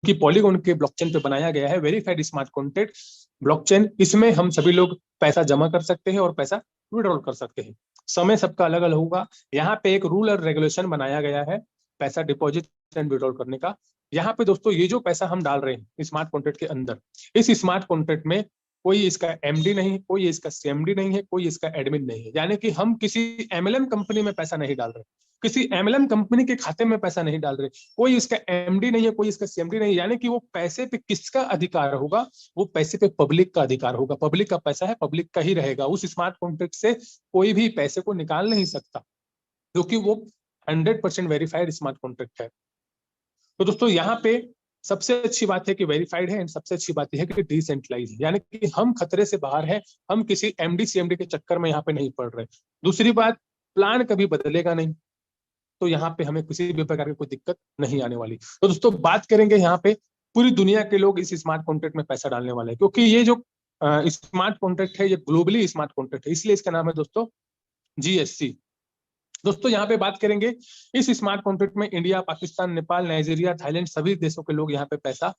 कि पॉलीगॉन के ब्लॉकचेन पे बनाया गया है वेरीफाइड स्मार्ट कॉन्ट्रैक्ट ब्लॉकचेन। इसमें हम सभी लोग पैसा जमा कर सकते हैं और पैसा विड्रॉल कर सकते हैं। समय सबका अलग अलग होगा। यहाँ पे एक रूल और रेगुलेशन बनाया गया है पैसा डिपॉजिट एंड विड्रॉल करने का। यहाँ पे दोस्तों ये जो पैसा हम डाल रहे हैं स्मार्ट कॉन्ट्रैक्ट के अंदर, इस स्मार्ट कॉन्ट्रैक्ट में कोई इसका एमडी नहीं, कोई इसका सीएमडी नहीं है, कोई इसका एडमिन नहीं है। यानी कि हम किसी एमएलएम कंपनी में पैसा नहीं डाल रहे, किसी एमएलएम कंपनी के खाते में पैसा नहीं डाल रहे, कोई इसका एमडी नहीं है, कोई इसका सीएमडी नहीं है। यानी कि वो पैसे पे किसका अधिकार होगा? वो पैसे पे पब्लिक का अधिकार होगा। पब्लिक का पैसा है, पब्लिक का ही रहेगा। उस स्मार्ट कॉन्ट्रैक्ट से कोई भी पैसे को निकाल नहीं सकता, क्योंकि वो 100% वेरीफाइड स्मार्ट कॉन्ट्रैक्ट है। तो दोस्तों यहाँ पे सबसे अच्छी बात है कि वेरीफाइड है, एंड सबसे अच्छी बात यह है कि डिसेंट्रलाइज है, यानी कि हम खतरे से बाहर है। हम किसी एमडी सीएमडी के चक्कर में यहाँ पे नहीं पड़ रहे। दूसरी बात, प्लान कभी बदलेगा नहीं, तो यहाँ पे हमें किसी भी प्रकार की कोई दिक्कत नहीं आने वाली। तो दोस्तों बात करेंगे यहाँ पे पूरी दुनिया के लोग इस स्मार्ट कॉन्ट्रैक्ट में पैसा डालने वाले हैं, क्योंकि ये जो स्मार्ट कॉन्ट्रैक्ट है ये ग्लोबली स्मार्ट कॉन्ट्रैक्ट है, इसलिए इसका नाम है दोस्तों जीएससी। दोस्तों यहाँ पे बात करेंगे इस स्मार्ट कॉन्ट्रैक्ट में India, Pakistan, Nepal, Nigeria, Thailand सभी देशों के लोग यहाँ पे पैसा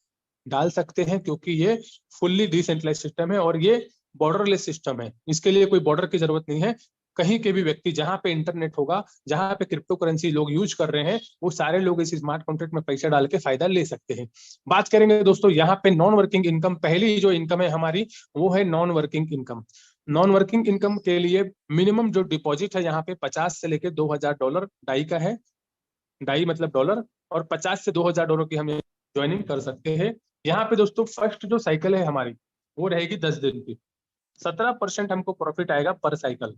डाल सकते हैं, क्योंकि ये फुल्ली डिसेंट्रलाइज सिस्टम है और ये बॉर्डरलेस सिस्टम है। इसके लिए कोई बॉर्डर की जरूरत नहीं है। कहीं के भी व्यक्ति, जहां पे इंटरनेट होगा, जहां पे क्रिप्टो करेंसी लोग यूज कर रहे हैं, वो सारे लोग इस स्मार्ट कॉन्ट्रैक्ट में पैसा डाल के फायदा ले सकते हैं। बात करेंगे दोस्तों यहाँ पे नॉन वर्किंग इनकम। पहली जो इनकम है हमारी वो है non working income. Non working income के लिए मिनिमम जो डिपॉजिट है यहाँ पे 50 से लेके $2000 डाई का है। डाई मतलब डॉलर, और 50 से $2000 की हम ज्वाइनिंग कर सकते हैं। यहाँ पे दोस्तों फर्स्ट जो साइकिल है हमारी वो रहेगी 10 दिन की। 17% हमको प्रॉफिट आएगा पर साइकिल।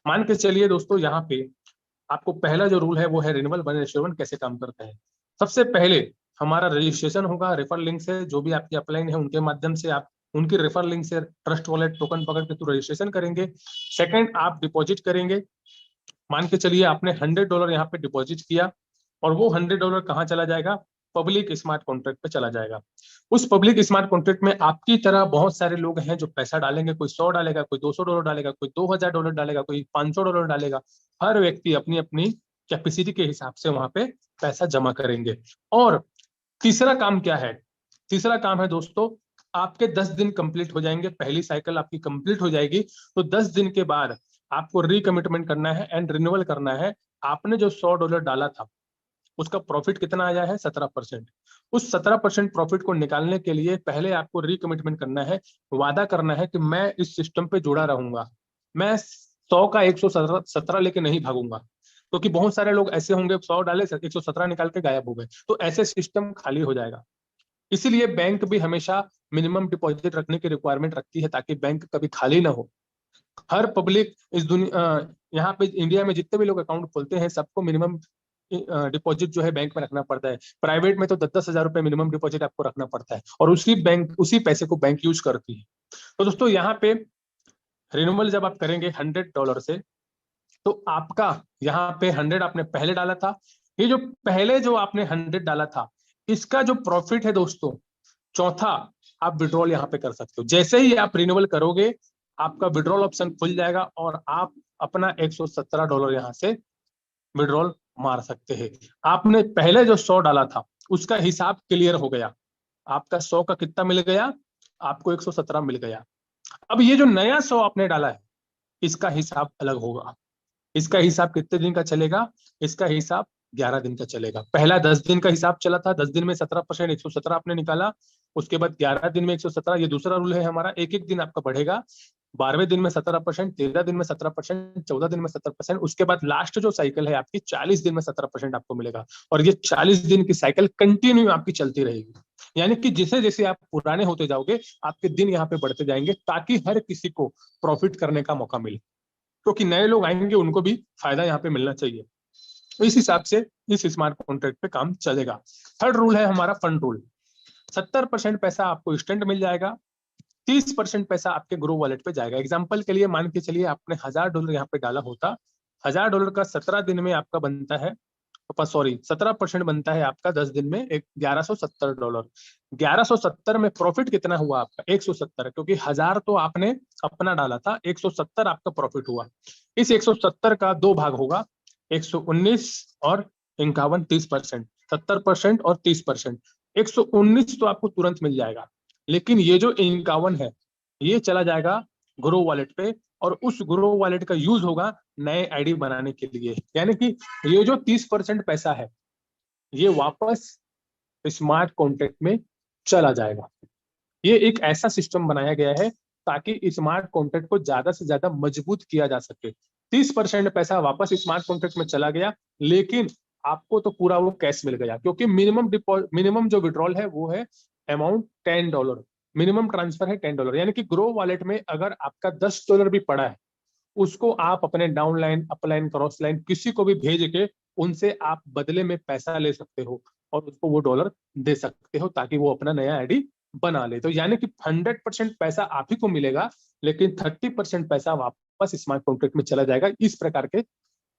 मान के चलिए दोस्तों यहाँ पे आपको पहला जो रूल है वो है रिन्यूअल 1:1। कैसे काम करता है? सबसे पहले हमारा रजिस्ट्रेशन होगा रेफर लिंक से। जो भी आपकी अपलाइन है उनके माध्यम से आप उनकी रेफर लिंक से ट्रस्ट वॉलेट टोकन पकड़ के रजिस्ट्रेशन करेंगे। सेकंड, आप डिपॉजिट करेंगे। मान के चलिए आपने $100 यहाँ पे डिपॉजिट किया, और वो $100 कहाँ चला जाएगा? पब्लिक स्मार्ट कॉन्ट्रैक्ट पे चला जाएगा। उस पब्लिक स्मार्ट कॉन्ट्रैक्ट में आपकी तरह बहुत सारे लोग हैं जो पैसा डालेंगे। कोई 100 डालेगा, कोई $200 डालेगा, कोई $2000 डालेगा, कोई $500 डालेगा। हर व्यक्ति अपनी अपनी कैपेसिटी के हिसाब से वहां पे पैसा जमा करेंगे। और तीसरा काम क्या है? तीसरा काम है दोस्तों, आपके 10 दिन कंप्लीट हो जाएंगे, पहली साइकिल आपकी कंप्लीट हो जाएगी, तो 10 दिन के बाद आपको रिकमिटमेंट करना है एंड रिन्यूअल करना है। आपने जो $100 डाला था उसका प्रॉफिट कितना आया है? 17%। उस 17% प्रॉफिट को निकालने के लिए पहले आपको रिकमिटमेंट करना है, वादा करना है कि मैं इस सिस्टम पे जुड़ा रहूंगा, मैं 100 का 117 लेके नहीं भागूंगा। क्योंकि बहुत सारे लोग ऐसे होंगे 100 डाले 117 निकाल के गायब हो गए, तो ऐसे सिस्टम खाली हो जाएगा। इसीलिए बैंक भी हमेशा मिनिमम डिपॉजिट रखने की रिक्वायरमेंट रखती है, ताकि बैंक कभी खाली ना हो। हर पब्लिक इस दुनिया यहाँ पे इंडिया में जितने भी लोग अकाउंट खोलते हैं सबको मिनिमम डिपॉजिट जो है बैंक में रखना पड़ता है। प्राइवेट में तो 10-10 हजार रुपए मिनिमम डिपॉजिट आपको रखना पड़ता है, और उसी पैसे को बैंक यूज करती है। तो दोस्तों यहाँ पे रिन्यूअल जब आप करेंगे $100 से, तो आपका यहाँ पे 100 आपने पहले डाला था, ये जो पहले जो आपने 100 डाला था इसका जो प्रॉफिट है दोस्तों, चौथा आप विड्रॉल यहाँ पे कर सकते हो। जैसे ही आप रिन्यूअल करोगे आपका विड्रॉल ऑप्शन खुल जाएगा और आप अपना $117 यहाँ से विड्रॉल मार सकते हैं। आपने पहले जो 100 डाला था उसका हिसाब क्लियर हो गया, आपका 100 का कितना मिल गया? आपको 117 मिल गया। अब ये जो नया 100 आपने डाला है इसका हिसाब अलग होगा। इसका हिसाब कितने दिन का चलेगा? इसका हिसाब 11 दिन का चलेगा। पहला 10 दिन का हिसाब चला था, 10 दिन में 17% 117 आपने निकाला, उसके बाद 11 दिन में 117। ये दूसरा रूल है हमारा, एक एक दिन आपका बढ़ेगा। 12वें दिन में 17%, 13 दिन में 17%, 14 दिन में 17%, उसके बाद लास्ट जो साइकिल है आपकी 40 दिन में 17% आपको मिलेगा। और ये 40 दिन की साइकिल कंटिन्यू आपकी चलती रहेगी। यानी कि जैसे जैसे आप पुराने होते जाओगे आपके दिन यहाँ पे बढ़ते जाएंगे, ताकि हर किसी को प्रॉफिट करने का मौका मिले, क्योंकि नए लोग आएंगे उनको भी फायदा यहाँ पे मिलना चाहिए। तो इस हिसाब से इस स्मार्ट कॉन्ट्रैक्ट पे काम चलेगा। थर्ड रूल है हमारा फंड रूल। 70% पैसा आपको इंस्टेंट मिल जाएगा, 30% पैसा आपके ग्रो वॉलेट पे जाएगा। एग्जांपल के लिए मान के चलिए आपने $1000 यहाँ पे डाला होता, $1000 का 17 दिन में आपका बनता है, सॉरी 17% बनता है आपका 10 दिन में $1170। 1170 में प्रॉफिट कितना हुआ आपका? 170, क्योंकि 1000 तो आपने अपना डाला था, 170 आपका प्रॉफिट हुआ। इस 170 का 2 भाग होगा, 119 और 51, 30%, 70% और 30%। 119 तो आपको तुरंत मिल जाएगा, लेकिन ये जो 51 है ये चला जाएगा ग्रो वॉलेट पे, और उस ग्रो वॉलेट का यूज होगा नए आईडी बनाने के लिए। यानी कि ये जो 30% पैसा है ये वापस स्मार्ट कॉन्ट्रैक्ट में चला जाएगा। ये एक ऐसा सिस्टम बनाया गया है ताकि स्मार्ट कॉन्ट्रैक्ट को ज्यादा से ज्यादा मजबूत किया जा सके। 30% पैसा वापस स्मार्ट कॉन्ट्रैक्ट में चला गया, लेकिन आपको तो पूरा वो कैश मिल गया, क्योंकि मिनिमम जो विड्रॉल है वो है अमाउंट $10। मिनिमम ट्रांसफर है $10, यानी कि ग्रो वॉलेट में अगर आपका $10 भी पड़ा है, उसको आप अपने down line, upline, cross line किसी को भी भेज के उनसे आप बदले में पैसा ले सकते हो और उसको वो डॉलर दे सकते हो ताकि वो अपना नया आईडी बना ले। तो यानी कि 100% पैसा आप ही को मिलेगा, लेकिन 30% पैसा वापस स्मार्ट कॉन्ट्रैक्ट में चला जाएगा, इस प्रकार के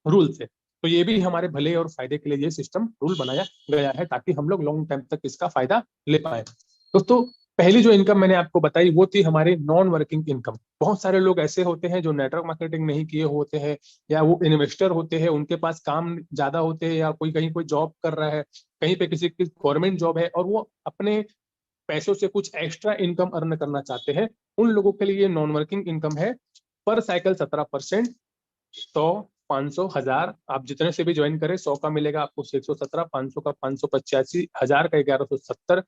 रूल से। तो ये भी हमारे भले और फायदे के लिए ये सिस्टम रूल बनाया गया है ताकि हम लोग लॉन्ग टाइम तक इसका फायदा ले पाए। दोस्तों, पहली जो इनकम मैंने आपको बताई वो थी हमारी नॉन वर्किंग इनकम। बहुत सारे लोग ऐसे होते हैं जो नेटवर्क मार्केटिंग नहीं किए होते हैं, या वो इन्वेस्टर होते हैं, उनके पास काम ज्यादा होते हैं, या कोई कहीं कोई जॉब कर रहा है, कहीं पे किसी की गवर्नमेंट जॉब है और वो अपने पैसों से कुछ एक्स्ट्रा इनकम अर्न करना चाहते हैं। उन लोगों के लिए नॉन वर्किंग इनकम है पर साइकिल 17%। 100, 500, 1000, आप जितने से भी ज्वाइन करें 100 का मिलेगा आपको 117, 500 का 585, 1000 का 1170।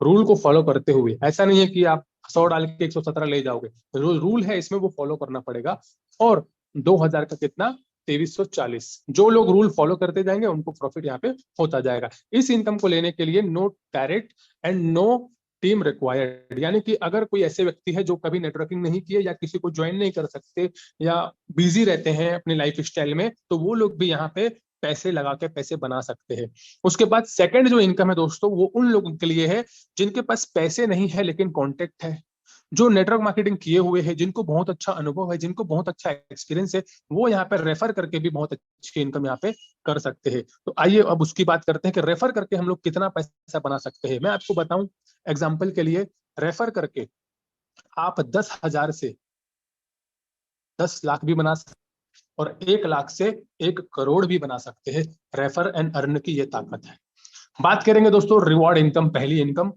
रूल को फॉलो करते हुए, ऐसा नहीं है कि आप 100 डाल के 117 ले जाओगे, रूल है इसमें वो फॉलो करना पड़ेगा। और 2000 का कितना, 2340। जो लोग रूल फॉलो करते जाएंगे उनको प्रॉफिट यहाँ पे होता जाएगा। इस इनकम को लेने के लिए no direct and no team required, यानी कि अगर कोई ऐसे व्यक्ति है जो कभी नेटवर्किंग नहीं किए या किसी को ज्वाइन नहीं कर सकते या बिजी रहते हैं अपनी लाइफ स्टाइल में, तो वो लोग भी यहाँ पे पैसे लगा के पैसे बना सकते हैं। उसके बाद सेकंड जो इनकम है दोस्तों, वो उन लोगों के लिए है जिनके पास पैसे नहीं है लेकिन कॉन्टेक्ट है, जो नेटवर्क मार्केटिंग किए हुए हैं, जिनको बहुत अच्छा अनुभव है, जिनको बहुत अच्छा एक्सपीरियंस है, वो यहाँ पे रेफर करके भी बहुत अच्छी इनकम यहाँ पे कर सकते हैं। तो आइए अब उसकी बात करते हैं कि रेफर करके हम लोग कितना पैसा बना सकते हैं। मैं आपको बताऊं एग्जाम्पल के लिए, रेफर करके आप 10,000 से 10 लाख भी बना सकते हैं और 1 लाख से 1 करोड़ भी बना सकते हैं। रेफर एंड अर्न की ये ताकत है। बात करेंगे दोस्तों रिवॉर्ड इनकम, पहली इनकम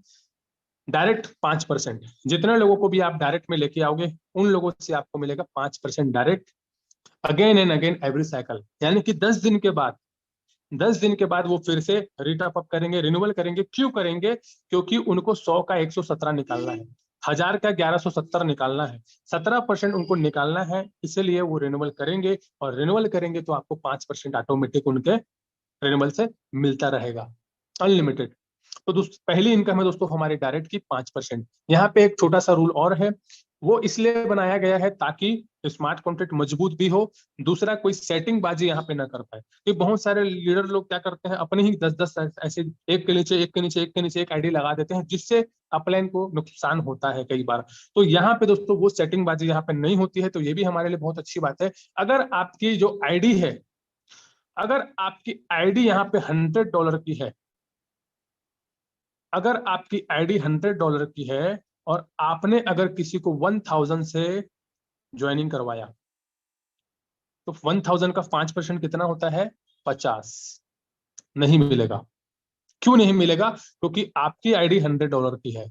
डायरेक्ट 5%। जितने लोगों को भी आप डायरेक्ट में लेके आओगे उन लोगों से आपको मिलेगा 5% direct, again and again every cycle. यानी कि 10 दिन के बाद वो फिर से रिटअप अप करेंगे, रिन्यूअल करेंगे। क्यों करेंगे? क्योंकि उनको 100 का 117 निकालना है, 1000 का 1170 निकालना है, 17% उनको निकालना है, इसलिए वो रिन्यूअल करेंगे। और रिन्यूअल करेंगे तो आपको 5% ऑटोमेटिक उनके रिन्यूअल से मिलता रहेगा, अनलिमिटेड। तो दोस्तों पहली इनकम है दोस्तों हमारे डायरेक्ट की 5%। यहाँ पे एक छोटा सा रूल और है, वो इसलिए बनाया गया है ताकि स्मार्ट कॉन्ट्रैक्ट मजबूत भी हो, दूसरा कोई सेटिंग बाजी यहाँ पे ना कर पाए। कि बहुत सारे लीडर लोग क्या करते हैं, अपने ही 10-10 ऐसे एक के नीचे एक के नीचे एक के नीचे एक आईडी लगा देते हैं, जिससे अपलाइन को नुकसान होता है कई बार। तो यहाँ पे दोस्तों वो सेटिंग बाजी यहाँ पे नहीं होती है, तो ये भी हमारे लिए बहुत अच्छी बात है। अगर आपकी जो आईडी है, अगर आपकी आईडी यहाँ पे $100 की है, अगर आपकी आईडी $100 की है और आपने अगर किसी को 1000 से ज्वाइनिंग करवाया, तो 1000 का 5% कितना होता है, 50। नहीं मिलेगा। क्यों नहीं मिलेगा? क्योंकि आपकी आईडी $100 की है।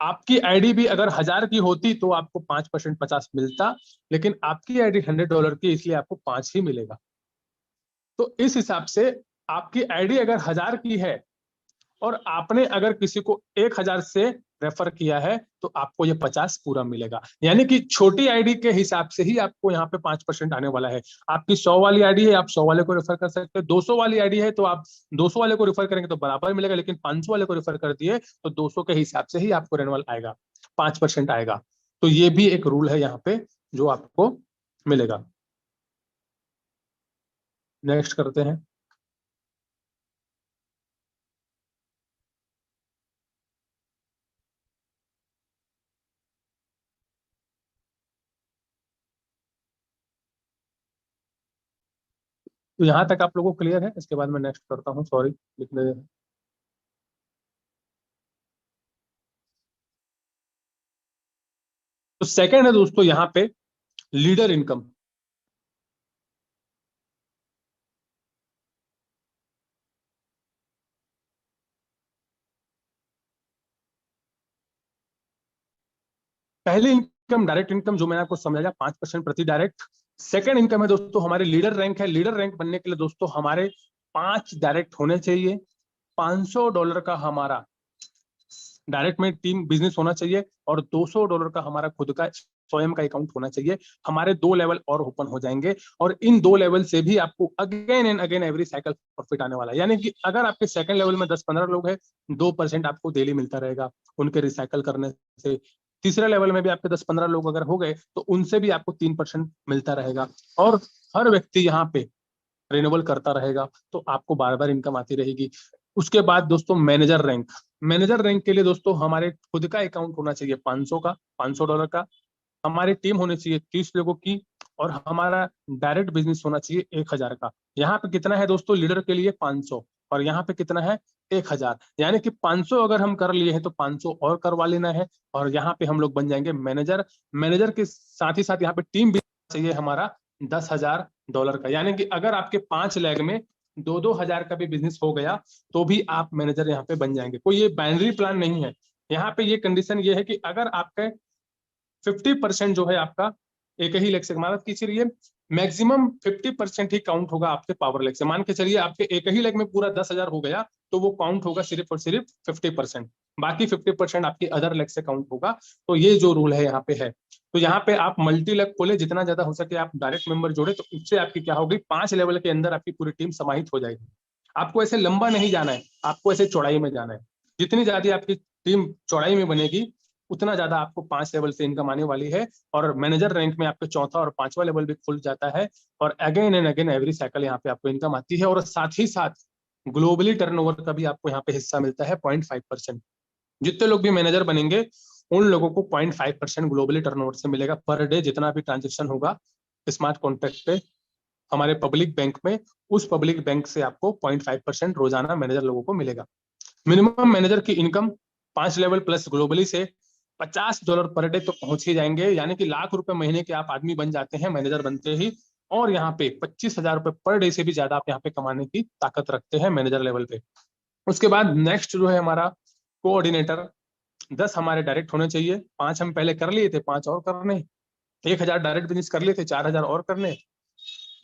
आपकी आईडी भी अगर 1000 की होती तो आपको 5%, 50 मिलता, लेकिन आपकी आईडी $100 की, इसलिए आपको 5 ही मिलेगा। तो इस हिसाब से आपकी आईडी अगर 1000 की है और आपने अगर किसी को 1000 से रेफर किया है, तो आपको ये 50 पूरा मिलेगा। यानी कि छोटी आईडी के हिसाब से ही आपको यहाँ पे 5% आने वाला है। आपकी 100 वाली आईडी है, आप 100 वाले को रेफर कर सकते हैं। 200 वाली आईडी है तो आप 200 वाले को रेफर करेंगे तो बराबर मिलेगा, लेकिन 500 वाले को रेफर कर दिए तो 200 के हिसाब से ही आपको रेनवल आएगा, 5% आएगा। तो ये भी एक रूल है यहाँ पे जो आपको मिलेगा। नेक्स्ट करते हैं। तो यहाँ तक आप लोगों को क्लियर है? इसके बाद मैं नेक्स्ट करता हूँ, सॉरी लिखने। तो सेकंड है दोस्तों यहाँ पे लीडर इनकम। पहली इनकम डायरेक्ट इनकम जो मैंने आपको समझाया 5% प्रति डायरेक्ट। सेकंड इनकम है दोस्तों हमारे लीडर रैंक है। लीडर रैंक बनने के लिए दोस्तों हमारे 5 डायरेक्ट होने चाहिए। $500 का हमारा डायरेक्ट में टीम बिजनेस होना चाहिए और $200 का हमारा खुद का स्वयं का अकाउंट होना चाहिए। हमारे 2 लेवल और ओपन हो जाएंगे और इन 2 लेवल से भी आपको again and again every cycle profit आने वाला है। यानी कि अगर आपके सेकंड लेवल में 10-15 लोग हैं, 2% आपको डेली मिलता रहेगा उनके रिसाइकल करने से। तीसरे लेवल में भी आपके 10-15 लोग अगर हो गए तो उनसे भी आपको 3% मिलता रहेगा और हर व्यक्ति यहाँ पे रिन्यूअल करता रहेगा तो आपको बार बार इनकम आती रहेगी। उसके बाद दोस्तों मैनेजर रैंक। मैनेजर रैंक के लिए दोस्तों हमारे खुद का अकाउंट होना चाहिए $500 का। हमारी टीम होनी चाहिए 30 लोगों की और हमारा डायरेक्ट बिजनेस होना चाहिए 1000 का। यहाँ पे कितना है दोस्तों लीडर के लिए 500 और यहाँ पे कितना है 1000। यानी कि 500 अगर हम कर लिए हैं तो 500 और करवा लेना है और यहाँ पे हम लोग बन जाएंगे मैनेजर। मैनेजर के साथ ही साथ यहाँ पे टीम भी चाहिए हमारा $10,000 का। यानी कि अगर आपके 5 लेग में 2-2 हजार का भी बिजनेस हो गया तो भी आप मैनेजर यहाँ पे बन जाएंगे। कोई ये बाइनरी प्लान नहीं है। यहाँ पे ये कंडीशन ये है कि अगर आपके 50% जो है आपका एक ही लेग से, मतलब कि चलिए मैक्सिमम 50% ही काउंट होगा आपके पावर लेग से। मान के चलिए आपके एक ही लेग में पूरा 10,000 हो गया तो वो काउंट होगा सिर्फ और सिर्फ 50%। बाकी 50% आपकी अदर लेग से काउंट होगा। तो ये जो रूल है यहाँ पे है। तो यहाँ पे आप मल्टी लेग खोले, जितना ज्यादा हो सके आप डायरेक्ट मेंबर जोड़े तो उससे आपकी क्या होगी 5 लेवल के अंदर आपकी पूरी टीम समाहित हो जाएगी। आपको ऐसे लंबा नहीं जाना है, आपको ऐसे चौड़ाई में जाना है। जितनी ज्यादा आपकी टीम चौड़ाई में बनेगी उतना ज्यादा आपको 5 लेवल से इनकम आने वाली है और मैनेजर रैंक में आपके चौथा और 5वां लेवल भी खुल जाता है और again and again every cycle यहाँ पे आपको इनकम आती है। और साथ ही साथ ग्लोबली टर्नओवर का भी आपको यहाँ पे हिस्सा मिलता है 0.5%। जितने लोग भी मैनेजर बनेंगे उन लोगों को 0.5% ग्लोबली टर्नओवर से मिलेगा पर डे। जितना भी ट्रांजेक्शन होगा स्मार्ट कॉन्ट्रैक्ट पे हमारे पब्लिक बैंक में, उस पब्लिक बैंक से आपको 0.5% रोजाना मैनेजर लोगों को मिलेगा। मिनिमम मैनेजर की इनकम 5 लेवल प्लस ग्लोबली से $50 पर डे तो पहुंच ही जाएंगे। यानी कि लाख रुपए महीने के आप आदमी बन जाते हैं मैनेजर बनते ही। और यहाँ पे 25,000 पर डे से भी ज्यादा आप यहाँ पे कमाने की ताकत रखते हैं मैनेजर लेवल पे। उसके बाद नेक्स्ट जो है हमारा कोऑर्डिनेटर। 10 हमारे डायरेक्ट होने चाहिए, 5 हम पहले कर लिए थे, 5 और करने। 1,000 डायरेक्ट बिजनेस कर लिए थे, 4,000 और करने।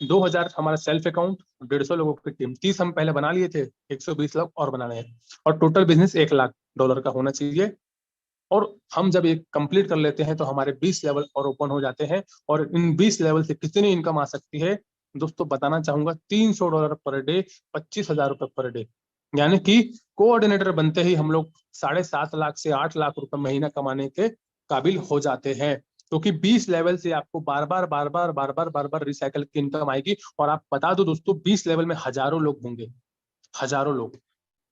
2,000 हमारा सेल्फ अकाउंट, 150 लोगों की टीम। 30 हम पहले बना लिए थे, 120 लोग और बनाने हैं और टोटल बिजनेस $1,00,000 का होना चाहिए। और हम जब ये कंप्लीट कर लेते हैं तो हमारे 20 लेवल और ओपन हो जाते हैं। और इन 20 लेवल से कितनी इनकम आ सकती है दोस्तों बताना चाहूंगा। $300 पर डे, $25,000 पर डे। यानी कि कोऑर्डिनेटर बनते ही हम लोग 7.5 लाख से 8 लाख रुपए महीना कमाने के काबिल हो जाते हैं। क्योंकि 20 लेवल से आपको बार बार रिसाइकल की इनकम आएगी। और आप बता दो दोस्तों 20 लेवल में हजारों लोग होंगे, हजारों लोग।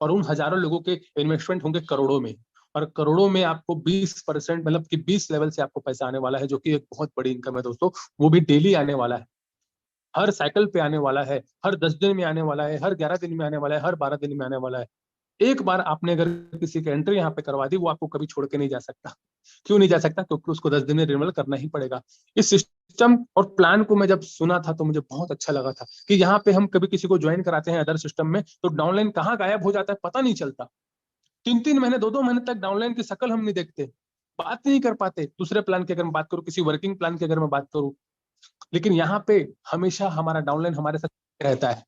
और उन हजारों लोगों के इन्वेस्टमेंट होंगे करोड़ों में। और करोड़ों में आपको 20% मतलब कि 20 लेवल से आपको पैसा आने वाला है, जो कि एक बहुत बड़ी इनकम है दोस्तों। वो भी डेली आने वाला है, हर साइकिल पे आने वाला है, हर 10 दिन में आने वाला है, हर 11 दिन में आने वाला है, हर 12 दिन में आने वाला है। एक बार आपने अगर किसी की एंट्री यहाँ पे करवा दी वो आपको कभी छोड़ के नहीं जा सकता। क्यों नहीं जा सकता? क्योंकि उसको 10 दिन में रिन्यूअल करना ही पड़ेगा। इस सिस्टम और प्लान को मैं जब सुना था तो मुझे बहुत अच्छा लगा था कि यहाँ पे हम कभी किसी को ज्वाइन कराते हैं अदर सिस्टम में तो डाउनलाइन कहाँ गायब हो जाता है पता नहीं चलता। 3-3 महीने 2-2 महीने तक डाउनलाइन की शक्ल हम नहीं देखते, बात नहीं कर पाते। दूसरे प्लान की अगर मैं बात करूँ, किसी वर्किंग प्लान की अगर मैं बात करूँ, लेकिन यहाँ पे हमेशा हमारा डाउनलाइन हमारे साथ रहता है।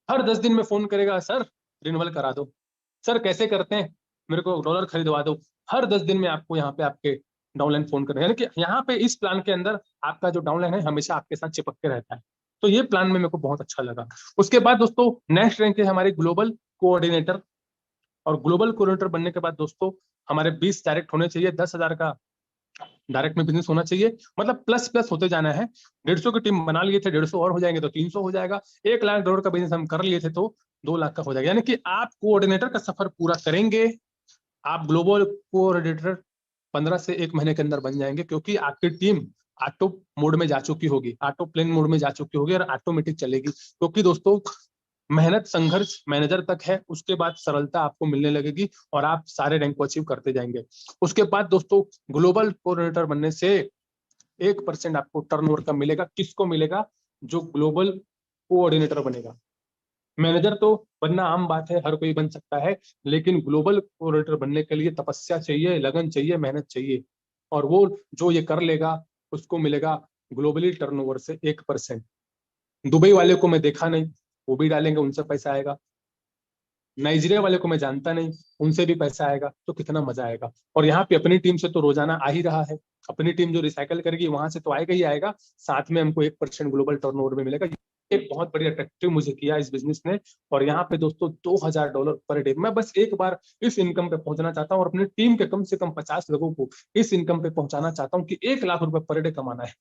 हर 10 दिन में फोन करेगा, सर रिन्यूअल करा दो, सर कैसे करते हैं, मेरे को डॉलर खरीदवा दो। हर 10 दिन में आपको यहाँ पे आपके डाउनलाइन फोन कर रहे हैं। यानी कि यहाँ पे इस प्लान के अंदर आपका जो डाउनलाइन है हमेशा आपके साथ चिपक के रहता है। तो ये प्लान में मेरे को बहुत अच्छा लगा। उसके बाद दोस्तों नेक्स्ट रैंक है हमारे ग्लोबल कोऑर्डिनेटर। और ग्लोबल कोऑर्डिनेटर बनने के बाद दोस्तों हमारे 20 डायरेक्ट होने चाहिए, 10,000 का डायरेक्ट में बिजनेस होना चाहिए। मतलब प्लस प्लस होते जाना है। 150 की टीम बना लिए थे, 150 और हो जाएंगे तो 300 हो जाएगा। $1,00,000 का बिजनेस हम कर लिए थे तो 2 लाख का हो जाएगा। यानी कि आप कोऑर्डिनेटर का सफर पूरा करेंगे, आप ग्लोबल कोऑर्डिनेटर 15 से 1 महीने के अंदर बन जाएंगे। क्योंकि आपकी टीम ऑटो मोड में जा चुकी होगी, ऑटो प्लेन मोड में जा चुकी होगी और ऑटोमेटिक चलेगी। क्योंकि दोस्तों मेहनत संघर्ष मैनेजर तक है, उसके बाद सरलता आपको मिलने लगेगी और आप सारे रैंक को अचीव करते जाएंगे। उसके बाद दोस्तों ग्लोबल कोऑर्डिनेटर बनने से 1% आपको टर्नओवर का मिलेगा। किसको मिलेगा? जो ग्लोबल कोऑर्डिनेटर बनेगा। मैनेजर तो बनना आम बात है, हर कोई बन सकता है। लेकिन ग्लोबल कोऑर्डिनेटर बनने के लिए तपस्या चाहिए, लगन चाहिए, मेहनत चाहिए। और वो जो ये कर लेगा उसको मिलेगा ग्लोबली टर्नओवर से 1%। दुबई वाले को मैं देखा नहीं, वो भी डालेंगे, उनसे पैसा आएगा। नाइजीरिया वाले को मैं जानता नहीं, उनसे भी पैसा आएगा, तो कितना मजा आएगा। और यहाँ पे अपनी टीम से तो रोजाना आ ही रहा है, अपनी टीम जो रिसाइकल करेगी वहां से तो आएगा ही आएगा, साथ में हमको 1% ग्लोबल टर्नओवर में मिलेगा। एक बहुत बड़ी अट्रैक्टिव मुझे किया इस बिजनेस ने। और यहाँ पे दोस्तों $2000 पर डे, मैं बस एक बार इस इनकम पे पहुंचना चाहता हूँ और अपनी टीम के कम से कम 50 लोगों को इस इनकम पे पहुंचाना चाहता हूँ कि 1 लाख रुपए पर डे कमाना है।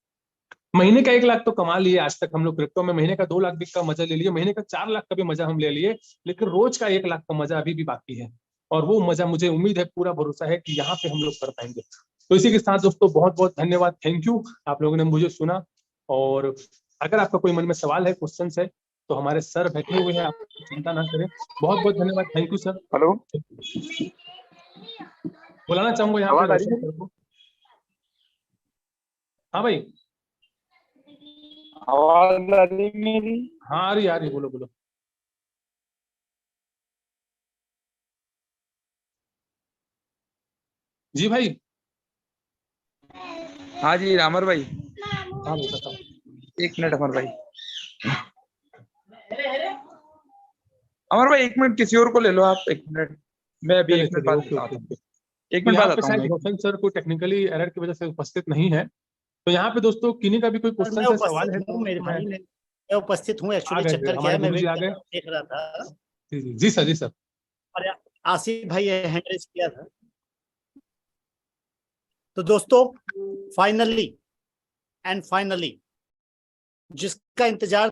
महीने का 1 लाख तो कमा लिए आज तक हम लोग क्रिप्टो में, महीने का 2 लाख भी का मजा ले लिए, महीने का 4 लाख का भी मजा हम ले लिए, लेकिन रोज का 1 लाख का मजा अभी भी बाकी है। और वो मजा मुझे उम्मीद है, पूरा भरोसा है कि यहाँ पे हम लोग कर पाएंगे। तो इसी के साथ दोस्तों बहुत बहुत धन्यवाद, थैंक यू, आप लोगों ने मुझे सुना। और अगर आपका कोई मन में सवाल है, क्वेश्चन है, तो हमारे सर बैठे हुए हैं, आप चिंता ना करें। बहुत बहुत धन्यवाद, थैंक यू सर। हेलो, बुलाना चाहूंगा यहाँ पे आवाज आ रही रोशन है? सर को। हाँ भाई, आवाज आ रही है मेरी? हाँ आ रही, बोलो बोलो। जी भाई। हाँ जी अमर भाई, हाँ भाई बताओ। 1 मिनट अमर भाई। अमर भाई 1 मिनट, किसी और को ले लो आप, 1 मिनट। मैं अभी चलिए 1 मिनट चलिए, बाद ओके आता ओके हूँ। ओके। 1 मिनट यहाँ बाद पे आता हूँ शायद मैं। रोशन सर को टेक्निकली एरर की वजह से उपस्थित नहीं है। तो यहाँ पे दोस्तों किन्हीं का भी कोई और मैं क्वेश्चन है, सवाल उपस्थित है, हूँ मेरे तो मैं भाई, मैं उपस्थित हूँ। आ एक्चुअली गए थे, चक्कर क्या हमारे है, मैं गुरु जी आ गए। देख रहा था जी जी जी सर, जी सर। और आसिफ भाई हैंड रेज किया था। तो दोस्तों फाइनली जिसका इंतजार